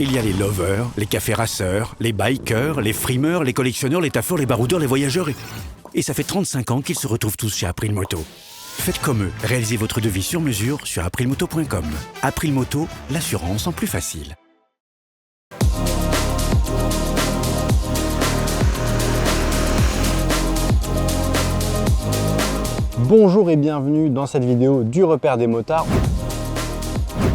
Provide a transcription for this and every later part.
Il y a les lovers, les cafés raceurs, les bikers, les frimeurs, les collectionneurs, les taffeurs, les baroudeurs, les voyageurs et ça fait 35 ans qu'ils se retrouvent tous chez April Moto. Faites comme eux, réalisez votre devis sur mesure sur aprilmoto.com. April Moto, l'assurance en plus facile. Bonjour et bienvenue dans cette vidéo du repère des motards.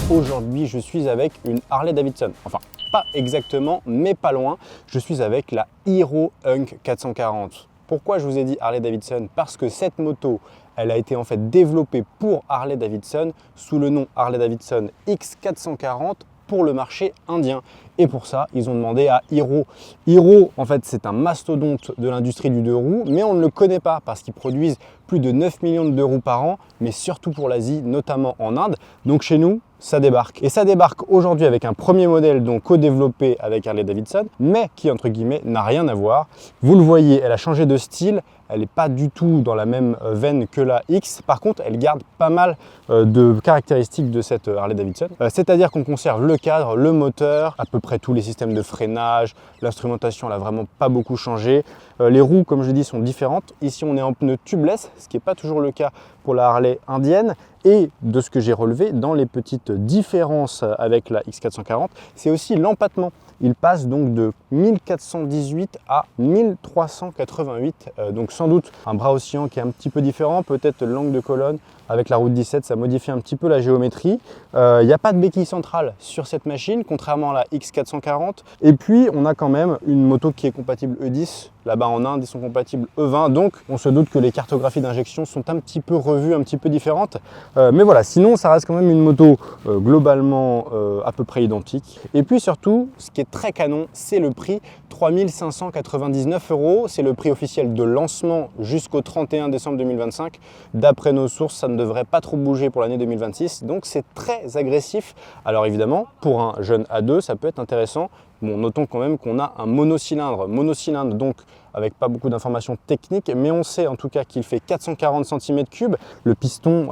Aujourd'hui, je suis avec une Harley Davidson. Enfin, pas exactement, mais pas loin. Je suis avec la Hero Hunk 440. Pourquoi je vous ai dit Harley Davidson? Parce que cette moto, elle a été en fait développée pour Harley Davidson sous le nom Harley Davidson X440 pour le marché indien. Et pour ça, ils ont demandé à Hero. Hero, en fait, c'est un mastodonte de l'industrie du deux roues, mais on ne le connaît pas parce qu'ils produisent plus de 9 millions de deux roues par an, mais surtout pour l'Asie, notamment en Inde. Donc chez nous, ça débarque. Et ça débarque aujourd'hui avec un premier modèle donc co-développé avec Harley Davidson, mais qui, entre guillemets, n'a rien à voir. Vous le voyez, elle a changé de style. Elle n'est pas du tout dans la même veine que la X. Par contre, elle garde pas mal de caractéristiques de cette Harley Davidson. C'est-à-dire qu'on conserve le cadre, le moteur, à peu près tous les systèmes de freinage, l'instrumentation, elle n'a vraiment pas beaucoup changé. Les roues, comme je l'ai dit, sont différentes. Ici, on est en pneu tubeless, ce qui n'est pas toujours le cas pour la Harley indienne. Et de ce que j'ai relevé, dans les petites différences avec la X440, c'est aussi l'empattement. Il passe donc de 1418 à 1388, donc sans doute un bras oscillant qui est un petit peu différent, peut-être l'angle de colonne avec la route 17, ça modifie un petit peu la géométrie. Il n'y a pas de béquille centrale sur cette machine, contrairement à la X440. Et puis, on a quand même une moto qui est compatible E10. Là-bas en Inde, ils sont compatibles E20. Donc, on se doute que les cartographies d'injection sont un petit peu revues, un petit peu différentes. Mais voilà, sinon, ça reste quand même une moto globalement à peu près identique. Et puis surtout, ce qui est très canon, c'est le prix, 3 599 €. C'est le prix officiel de lancement jusqu'au 31 décembre 2025. D'après nos sources, ça ne devrait pas trop bouger pour l'année 2026. Donc, c'est très agressif. Alors évidemment, pour un jeune A2, ça peut être intéressant. Bon, notons quand même qu'on a un monocylindre. Monocylindre, donc avec pas beaucoup d'informations techniques, mais on sait en tout cas qu'il fait 440 cm3. Le piston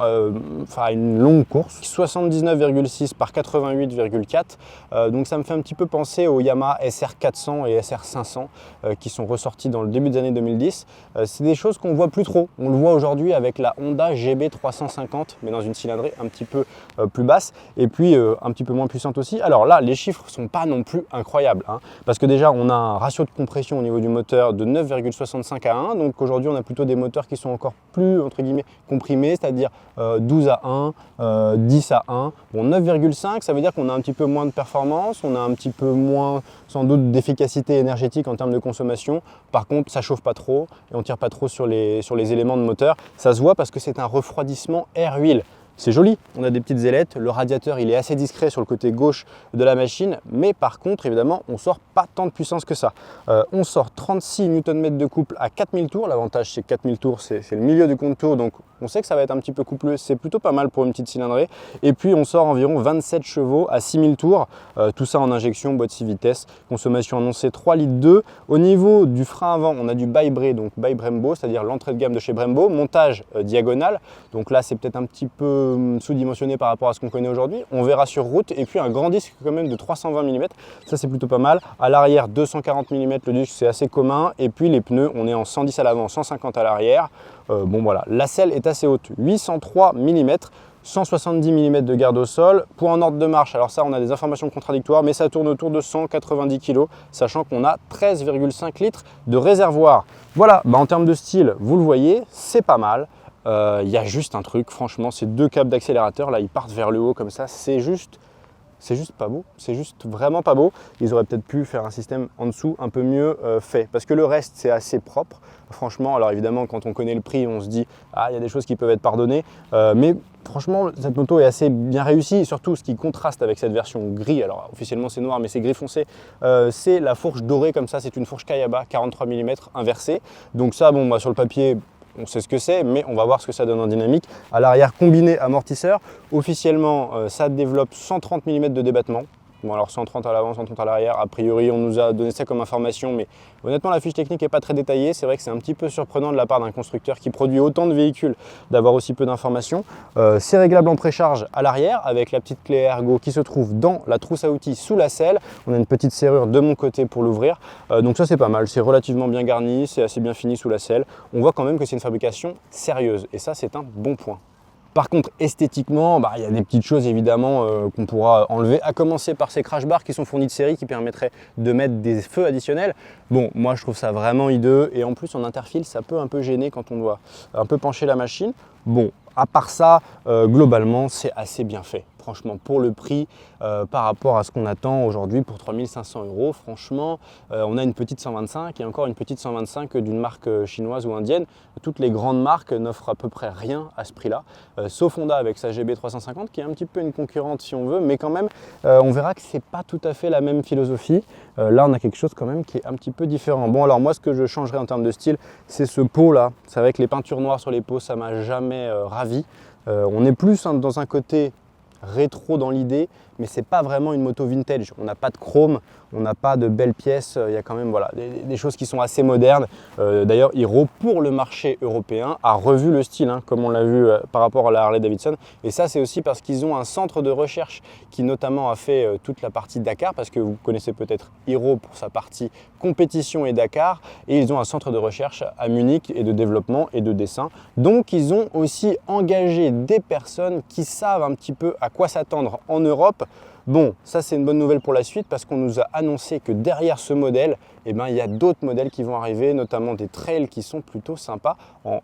a une longue course, 79,6 par 88,4. Donc ça me fait un petit peu penser aux Yamaha SR400 et SR500 qui sont ressortis dans le début des années 2010. C'est des choses qu'on voit plus trop. On le voit aujourd'hui avec la Honda GB350, mais dans une cylindrée un petit peu plus basse et puis un petit peu moins puissante aussi. Alors là, les chiffres sont pas non plus incroyables, hein, parce que déjà on a un ratio de compression au niveau du moteur de 9,65 à 1, donc aujourd'hui on a plutôt des moteurs qui sont encore plus entre guillemets comprimés, c'est-à-dire 12 à 1, 10 à 1. Bon, 9,5, ça veut dire qu'on a un petit peu moins de performance, on a un petit peu moins sans doute d'efficacité énergétique en termes de consommation. Par contre, ça chauffe pas trop et on tire pas trop sur les éléments de moteur. Ça se voit parce que c'est un refroidissement air-huile. C'est joli, on a des petites ailettes, le radiateur il est assez discret sur le côté gauche de la machine, mais par contre évidemment on sort pas tant de puissance que ça. On sort 36 Nm de couple à 4000 tours, l'avantage c'est que 4000 tours c'est le milieu du compte de tour, donc on sait que ça va être un petit peu coupleux, c'est plutôt pas mal pour une petite cylindrée. Et puis on sort environ 27 chevaux à 6000 tours, tout ça en injection, boîte 6 vitesses, consommation annoncée 3,2 litres. Au niveau du frein avant, on a du by Bray, donc by Brembo, c'est-à-dire l'entrée de gamme de chez Brembo, montage diagonal, donc là c'est peut-être un petit peu sous-dimensionné par rapport à ce qu'on connaît aujourd'hui. On verra sur route. Et puis un grand disque quand même de 320 mm, ça c'est plutôt pas mal. À l'arrière 240 mm, le disque c'est assez commun. Et puis les pneus, on est en 110 à l'avant, 150 à l'arrière. Bon voilà, la selle est assez haute, 803 mm. 170 mm de garde au sol. Pour en ordre de marche, alors ça on a des informations contradictoires, mais ça tourne autour de 190 kg, sachant qu'on a 13,5 litres de réservoir. Voilà, en termes de style, vous le voyez, c'est pas mal. Il y a juste un truc, franchement, ces deux câbles d'accélérateur là, ils partent vers le haut comme ça, c'est juste pas beau, c'est juste vraiment pas beau. Ils auraient peut-être pu faire un système en dessous un peu mieux fait, parce que le reste c'est assez propre, franchement. Alors évidemment, quand on connaît le prix, on se dit ah, il y a des choses qui peuvent être pardonnées, mais franchement cette moto est assez bien réussie. Et surtout ce qui contraste avec cette version gris, alors officiellement c'est noir mais c'est gris foncé, c'est la fourche dorée comme ça. C'est une fourche Kayaba 43 mm inversée, donc ça bon, sur le papier on sait ce que c'est, mais on va voir ce que ça donne en dynamique. À l'arrière, combiné amortisseur, officiellement ça développe 130 mm de débattement. Bon alors 130 à l'avant, 130 à l'arrière, a priori on nous a donné ça comme information, mais honnêtement la fiche technique n'est pas très détaillée. C'est vrai que c'est un petit peu surprenant de la part d'un constructeur qui produit autant de véhicules d'avoir aussi peu d'informations. C'est réglable en précharge à l'arrière avec la petite clé ergo qui se trouve dans la trousse à outils sous la selle. On a une petite serrure de mon côté pour l'ouvrir, donc ça c'est pas mal, c'est relativement bien garni, c'est assez bien fini sous la selle. On voit quand même que c'est une fabrication sérieuse et ça c'est un bon point. Par contre, esthétiquement, il y a des petites choses évidemment qu'on pourra enlever, à commencer par ces crash bars qui sont fournis de série qui permettraient de mettre des feux additionnels. Bon, moi je trouve ça vraiment hideux et en plus en interfile, ça peut un peu gêner quand on doit un peu pencher la machine. Bon, à part ça, globalement, c'est assez bien fait. Franchement, pour le prix, par rapport à ce qu'on attend aujourd'hui pour 3 500 €, franchement, on a une petite 125 et encore une petite 125 d'une marque chinoise ou indienne. Toutes les grandes marques n'offrent à peu près rien à ce prix-là, sauf Honda avec sa GB350 qui est un petit peu une concurrente si on veut, mais quand même, on verra que c'est pas tout à fait la même philosophie. Là, on a quelque chose quand même qui est un petit peu différent. Bon, alors moi, ce que je changerais en termes de style, c'est ce pot-là. C'est vrai que les peintures noires sur les pots, ça m'a jamais ravi. On est plus dans un côté rétro dans l'idée, mais c'est pas vraiment une moto vintage. On n'a pas de chrome, on n'a pas de belles pièces, il y a quand même voilà, des choses qui sont assez modernes. D'ailleurs, Hero, pour le marché européen, a revu le style, comme on l'a vu par rapport à la Harley Davidson. Et ça, c'est aussi parce qu'ils ont un centre de recherche qui notamment a fait toute la partie Dakar, parce que vous connaissez peut-être Hero pour sa partie compétition et Dakar, et ils ont un centre de recherche à Munich et de développement et de dessin. Donc, ils ont aussi engagé des personnes qui savent un petit peu à quoi s'attendre en Europe. Bon, ça c'est une bonne nouvelle pour la suite parce qu'on nous a annoncé que derrière ce modèle, il y a d'autres modèles qui vont arriver, notamment des trails qui sont plutôt sympas en,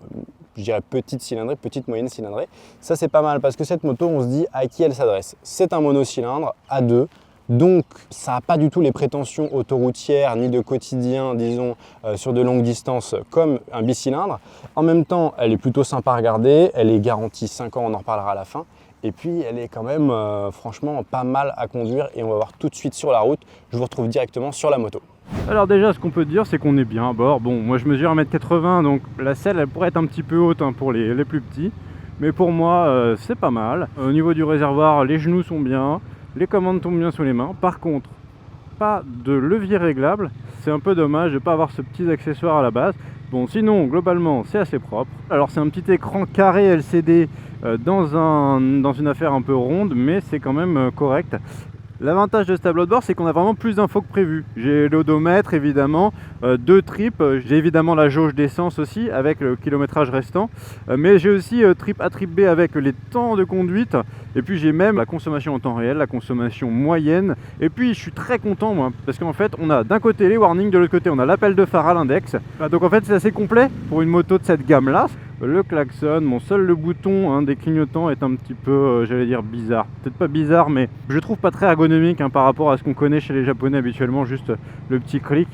je dirais, petite cylindrée, petite moyenne cylindrée. Ça c'est pas mal parce que cette moto, on se dit à qui elle s'adresse. C'est un monocylindre à deux. Donc ça n'a pas du tout les prétentions autoroutières ni de quotidien, disons, sur de longues distances comme un bicylindre. En même temps, elle est plutôt sympa à regarder, elle est garantie 5 ans, on en reparlera à la fin. Et puis elle est quand même franchement pas mal à conduire et on va voir tout de suite sur la route. Je vous retrouve directement sur la moto. Alors déjà, ce qu'on peut dire, c'est qu'on est bien à bord. Bon, moi je mesure 1,80 m, donc la selle elle pourrait être un petit peu haute pour les plus petits. Mais pour moi, c'est pas mal. Au niveau du réservoir, les genoux sont bien, les commandes tombent bien sous les mains. Par contre, pas de levier réglable. C'est un peu dommage de ne pas avoir ce petit accessoire à la base. Bon, sinon, globalement, c'est assez propre. Alors c'est un petit écran carré LCD dans une affaire un peu ronde, mais c'est quand même correct. L'avantage de ce tableau de bord, c'est qu'on a vraiment plus d'infos que prévu. J'ai l'odomètre évidemment, 2 trips, j'ai évidemment la jauge d'essence aussi avec le kilométrage restant, mais j'ai aussi trip A, trip B avec les temps de conduite, et puis j'ai même la consommation en temps réel, la consommation moyenne, et puis je suis très content moi, parce qu'en fait on a d'un côté les warnings, de l'autre côté on a l'appel de phare à l'index, donc en fait c'est assez complet pour une moto de cette gamme là. Le klaxon, seul le bouton des clignotants est un petit peu, j'allais dire bizarre. Peut-être pas bizarre, mais je trouve pas très ergonomique par rapport à ce qu'on connaît chez les Japonais habituellement, juste le petit clic.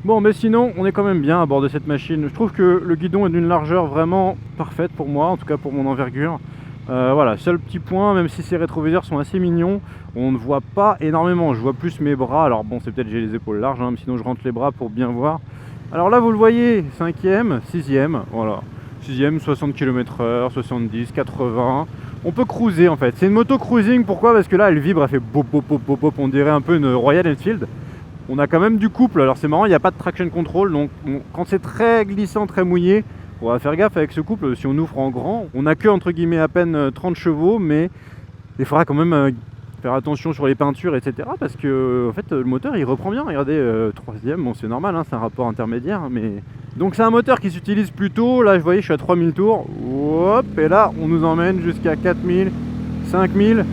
Bon, mais sinon, on est quand même bien à bord de cette machine. Je trouve que le guidon est d'une largeur vraiment parfaite pour moi, en tout cas pour mon envergure. Voilà, seul petit point, même si ces rétroviseurs sont assez mignons, on ne voit pas énormément. Je vois plus mes bras, alors bon, c'est peut-être j'ai les épaules larges, mais sinon je rentre les bras pour bien voir. Alors là, vous le voyez, 5e, 6e, voilà. 6e, 60 km/h, 70, 80. On peut cruiser en fait. C'est une moto cruising, pourquoi? Parce que là elle vibre, elle fait bop bop bop bop bop, on dirait un peu une Royal Enfield. On a quand même du couple, alors c'est marrant, il n'y a pas de traction control, donc quand c'est très glissant, très mouillé, on va faire gaffe avec ce couple. Si on ouvre en grand, on a que entre guillemets à peine 30 chevaux, mais il faudra quand même faire attention sur les peintures, etc. Parce que en fait le moteur il reprend bien. Regardez, 3e, bon c'est normal, c'est un rapport intermédiaire, mais donc c'est un moteur qui s'utilise plutôt. Là je voyais, je suis à 3000 tours, hop, et là on nous emmène jusqu'à 4000, 5000.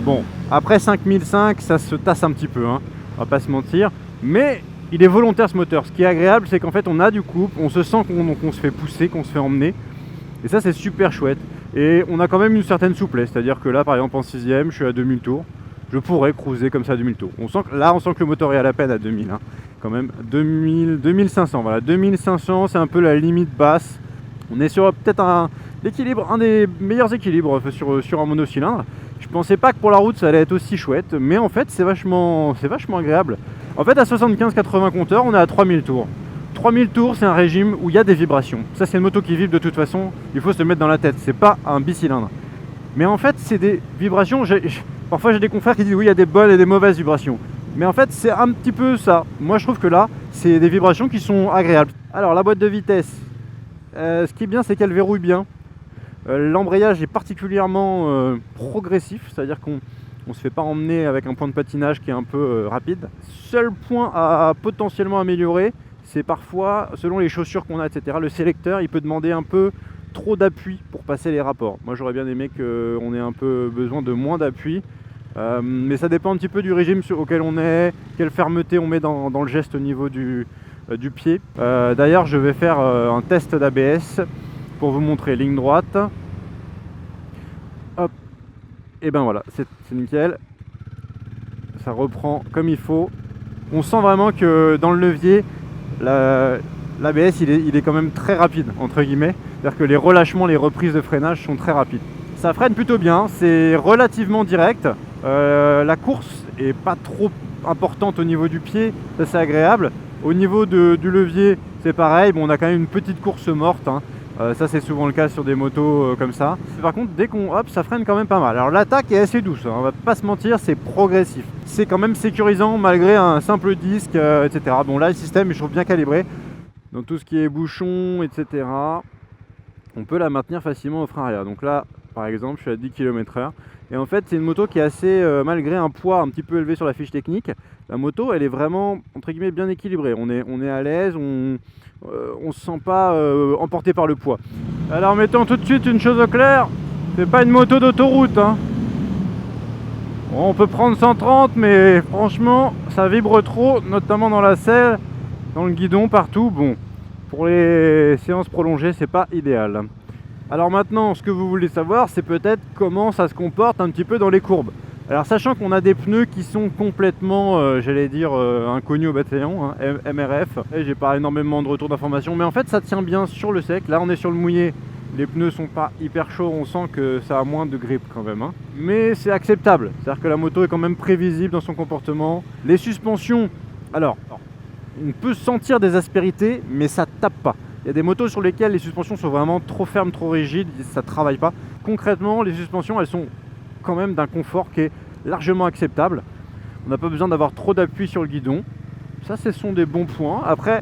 Bon, après 5005 ça se tasse un petit peu, on va pas se mentir, mais il est volontaire ce moteur. Ce qui est agréable, c'est qu'en fait on a du couple, on se sent qu'on se fait pousser, qu'on se fait emmener, et ça c'est super chouette. Et on a quand même une certaine souplesse, c'est-à-dire que là par exemple en 6e, je suis à 2000 tours, je pourrais cruiser comme ça à 2000 tours. On sent que le moteur est à la peine à 2000, quand même. 2500, voilà, 2500 c'est un peu la limite basse. On est sur peut-être un des meilleurs équilibres sur un monocylindre. Je pensais pas que pour la route ça allait être aussi chouette, mais en fait c'est vachement agréable. En fait à 75-80 compteurs, on est à 3000 tours. 3000 tours, c'est un régime où il y a des vibrations. Ça, c'est une moto qui vibre de toute façon, il faut se le mettre dans la tête. C'est pas un bicylindre. Mais en fait, c'est des vibrations. Parfois j'ai des confrères qui disent oui, il y a des bonnes et des mauvaises vibrations. Mais en fait c'est un petit peu ça. Moi je trouve que là, c'est des vibrations qui sont agréables. Alors la boîte de vitesse, ce qui est bien c'est qu'elle verrouille bien. L'embrayage est particulièrement progressif, c'est-à-dire qu'on ne se fait pas emmener avec un point de patinage qui est un peu rapide. Seul point à potentiellement améliorer, c'est parfois, selon les chaussures qu'on a, etc., le sélecteur, il peut demander un peu trop d'appui pour passer les rapports. Moi j'aurais bien aimé qu'on ait un peu besoin de moins d'appui, mais ça dépend un petit peu du régime auquel on est, quelle fermeté on met dans le geste au niveau du pied. D'ailleurs je vais faire un test d'ABS pour vous montrer ligne droite. Hop, et ben voilà, c'est nickel, ça reprend comme il faut. On sent vraiment que dans le levier, l'ABS il est quand même très rapide entre guillemets, c'est-à-dire que les relâchements, les reprises de freinage sont très rapides. Ça freine plutôt bien, c'est relativement direct, la course est pas trop importante au niveau du pied, ça c'est agréable. Au niveau du levier c'est pareil, bon, on a quand même une petite course morte, hein. Ça c'est souvent le cas sur des motos comme ça. Par contre dès qu'on hop, ça freine quand même pas mal. Alors l'attaque est assez douce, hein, on va pas se mentir, c'est progressif. C'est quand même sécurisant malgré un simple disque, etc. Bon là le système je trouve bien calibré. Dans tout ce qui est bouchon, etc. On peut la maintenir facilement au frein arrière. Donc là par exemple je suis à 10 km/h. Et en fait c'est une moto qui est assez, malgré un poids un petit peu élevé sur la fiche technique, la moto elle est vraiment entre guillemets bien équilibrée. On est à l'aise, on se sent pas emporté par le poids. Alors mettons tout de suite une chose au clair, c'est pas une moto d'autoroute, hein. Bon, on peut prendre 130 mais franchement ça vibre trop, notamment dans la selle, dans le guidon, partout. Bon, pour les séances prolongées c'est pas idéal. Alors maintenant ce que vous voulez savoir c'est peut-être comment ça se comporte un petit peu dans les courbes. Alors sachant qu'on a des pneus qui sont complètement, j'allais dire, inconnus au bataillon, hein, MRF, et j'ai pas énormément de retours d'informations, mais en fait ça tient bien sur le sec. Là on est sur le mouillé, les pneus sont pas hyper chauds, on sent que ça a moins de grip quand même, hein. Mais c'est acceptable, c'est-à-dire que la moto est quand même prévisible dans son comportement. Les suspensions, alors on peut sentir des aspérités, mais ça tape pas. Il y a des motos sur lesquelles les suspensions sont vraiment trop fermes, trop rigides, ça travaille pas. Concrètement, les suspensions elles sont quand même d'un confort qui est largement acceptable. On n'a pas besoin d'avoir trop d'appui sur le guidon. Ça, ce sont des bons points. Après,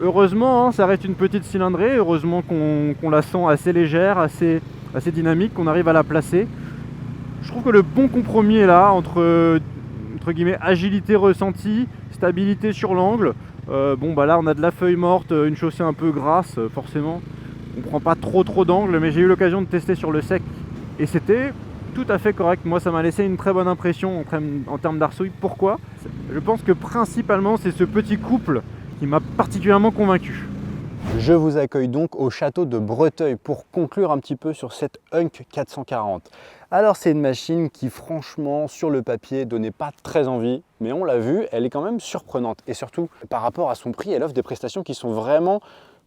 heureusement, hein, ça reste une petite cylindrée. Heureusement qu'on la sent assez légère, assez dynamique, qu'on arrive à la placer. Je trouve que le bon compromis est là entre guillemets agilité ressentie, stabilité sur l'angle. Bon bah là on a de la feuille morte, une chaussée un peu grasse, forcément. On prend pas trop d'angle, mais j'ai eu l'occasion de tester sur le sec et c'était tout à fait correct. Moi ça m'a laissé une très bonne impression en termes d'arsouille. Pourquoi ? Je pense que principalement c'est ce petit couple qui m'a particulièrement convaincu. Je vous accueille donc au château de Breteuil pour conclure un petit peu sur cette Hunk 440. Alors c'est une machine qui franchement sur le papier donnait pas très envie, mais on l'a vu, elle est quand même surprenante et surtout par rapport à son prix, elle offre des prestations qui sont vraiment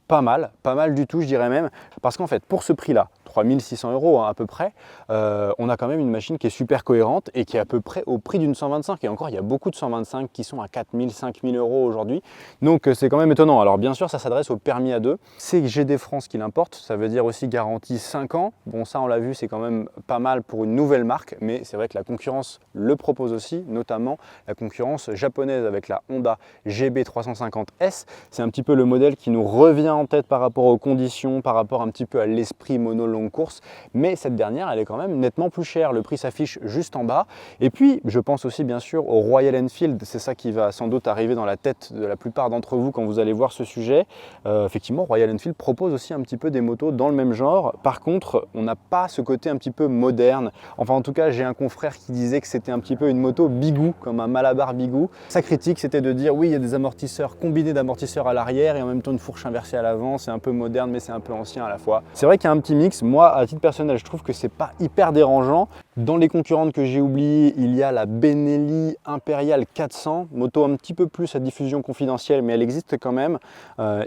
pas mal du tout je dirais même, parce qu'en fait pour ce prix-là, 3600 € hein, à peu près, on a quand même une machine qui est super cohérente et qui est à peu près au prix d'une 125. Et encore, il y a beaucoup de 125 qui sont à 4000, 5000 € aujourd'hui. Donc c'est quand même étonnant. Alors bien sûr, ça s'adresse au permis A2. C'est GD France qui l'importe, ça veut dire aussi garantie 5 ans. Bon ça on l'a vu, c'est quand même pas mal pour une nouvelle marque, mais c'est vrai que la concurrence le propose aussi, notamment la concurrence japonaise avec la Honda GB350S. C'est un petit peu le modèle qui nous revient en tête par rapport aux conditions, par rapport un petit peu à l'esprit mono longue course, mais cette dernière elle est quand même nettement plus chère. Le prix s'affiche juste en bas. Et puis je pense aussi bien sûr au Royal Enfield, c'est ça qui va sans doute arriver dans la tête de la plupart d'entre vous quand vous allez voir ce sujet. Effectivement, Royal Enfield propose aussi un petit peu des motos dans le même genre. Par contre, on n'a pas ce côté un petit peu moderne. Enfin en tout cas, j'ai un confrère qui disait que c'était un petit peu une moto bigou, comme un Malabar bigou. Sa critique c'était de dire oui, il y a des amortisseurs combinés d'amortisseurs à l'arrière et en même temps une fourche inversée à l'avant. C'est un peu moderne mais c'est un peu ancien à la fois. C'est vrai qu'il y a un petit mix. Moi, à titre personnel, je trouve que c'est pas hyper dérangeant. Dans les concurrentes que j'ai oubliées, il y a la Benelli Imperial 400, moto un petit peu plus à diffusion confidentielle, mais elle existe quand même.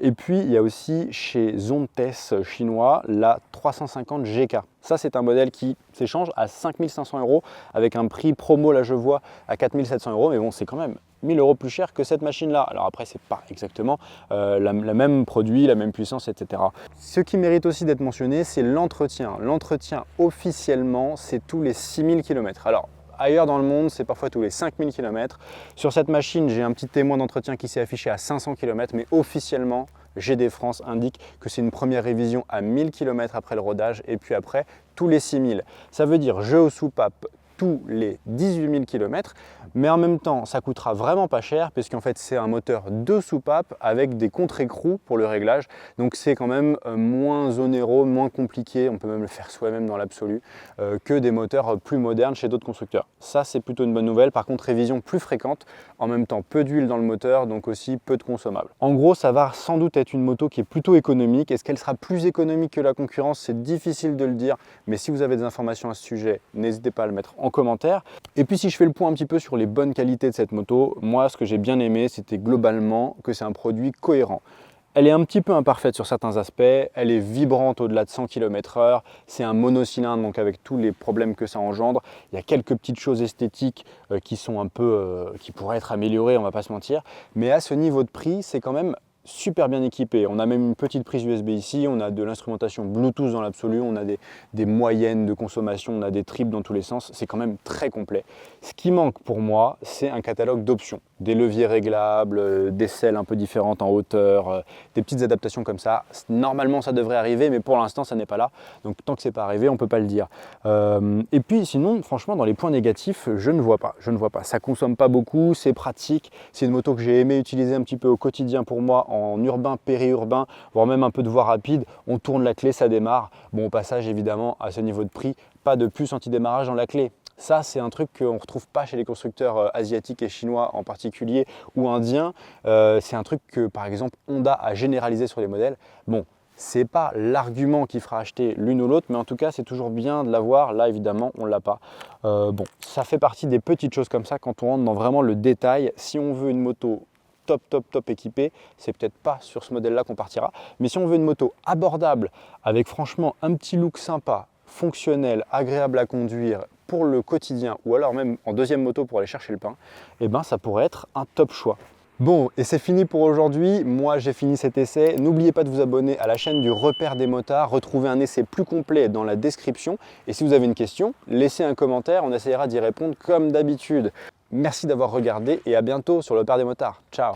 Et puis, il y a aussi chez Zontes chinois la 350 GK. Ça, c'est un modèle qui s'échange à 5500 € avec un prix promo, là je vois, à 4700 €. Mais bon, c'est quand même 1000 € plus cher que cette machine-là. Alors après, c'est pas exactement la même produit, la même puissance, etc. Ce qui mérite aussi d'être mentionné, c'est l'entretien. L'entretien officiellement, c'est tous les 6000 km. Alors, Ailleurs dans le monde, c'est parfois tous les 5000 km. Sur cette machine, j'ai un petit témoin d'entretien qui s'est affiché à 500 km, mais officiellement, GD France indique que c'est une première révision à 1000 km après le rodage et puis après tous les 6000. Ça veut dire jeu aux soupapes tous les 18 000 km, mais en même temps ça coûtera vraiment pas cher puisqu'en fait c'est un moteur de soupape avec des contre-écrous pour le réglage, donc c'est quand même moins onéreux, moins compliqué, on peut même le faire soi-même dans l'absolu que des moteurs plus modernes chez d'autres constructeurs. Ça c'est plutôt une bonne nouvelle. Par contre, révision plus fréquente, en même temps peu d'huile dans le moteur, donc aussi peu de consommables. En gros, ça va sans doute être une moto qui est plutôt économique. Est-ce qu'elle sera plus économique que la concurrence? C'est difficile de le dire, mais si vous avez des informations à ce sujet, n'hésitez pas à le mettre en commentaire. Et puis si je fais le point un petit peu sur les bonnes qualités de cette moto, moi ce que j'ai bien aimé, c'était globalement que c'est un produit cohérent. Elle est un petit peu imparfaite sur certains aspects, elle est vibrante au-delà de 100 km/h, c'est un monocylindre, donc avec tous les problèmes que ça engendre. Il y a quelques petites choses esthétiques qui sont un peu, qui pourraient être améliorées, on va pas se mentir, mais à ce niveau de prix, c'est quand même super bien équipé. On a même une petite prise USB ici, on a de l'instrumentation Bluetooth dans l'absolu, on a des moyennes de consommation, on a des triples dans tous les sens, c'est quand même très complet. Ce qui manque pour moi, c'est un catalogue d'options, des leviers réglables, des selles un peu différentes en hauteur, des petites adaptations comme ça. Normalement ça devrait arriver, mais pour l'instant ça n'est pas là, donc tant que c'est pas arrivé, on peut pas le dire. Et puis sinon, franchement, dans les points négatifs, je ne vois pas. Ça consomme pas beaucoup, c'est pratique, c'est une moto que j'ai aimé utiliser un petit peu au quotidien pour moi, en urbain, périurbain, voire même un peu de voie rapide. On tourne la clé, ça démarre. Bon, au passage, évidemment, à ce niveau de prix, pas de puce anti-démarrage dans la clé. Ça, c'est un truc qu'on ne retrouve pas chez les constructeurs asiatiques et chinois en particulier, ou indiens. C'est un truc que, par exemple, Honda a généralisé sur les modèles. Bon, c'est pas l'argument qui fera acheter l'une ou l'autre, mais en tout cas, c'est toujours bien de l'avoir. Là, évidemment, on ne l'a pas. Bon, ça fait partie des petites choses comme ça quand on rentre dans vraiment le détail. Si on veut une moto top équipée, c'est peut-être pas sur ce modèle-là qu'on partira. Mais si on veut une moto abordable, avec franchement un petit look sympa, fonctionnel, agréable à conduire pour le quotidien, ou alors même en deuxième moto pour aller chercher le pain, eh ben ça pourrait être un top choix. Bon, et c'est fini pour aujourd'hui. Moi, j'ai fini cet essai. N'oubliez pas de vous abonner à la chaîne du Repère des motards. Retrouvez un essai plus complet dans la description. Et si vous avez une question, laissez un commentaire. On essaiera d'y répondre comme d'habitude. Merci d'avoir regardé et à bientôt sur le Repère des motards. Ciao!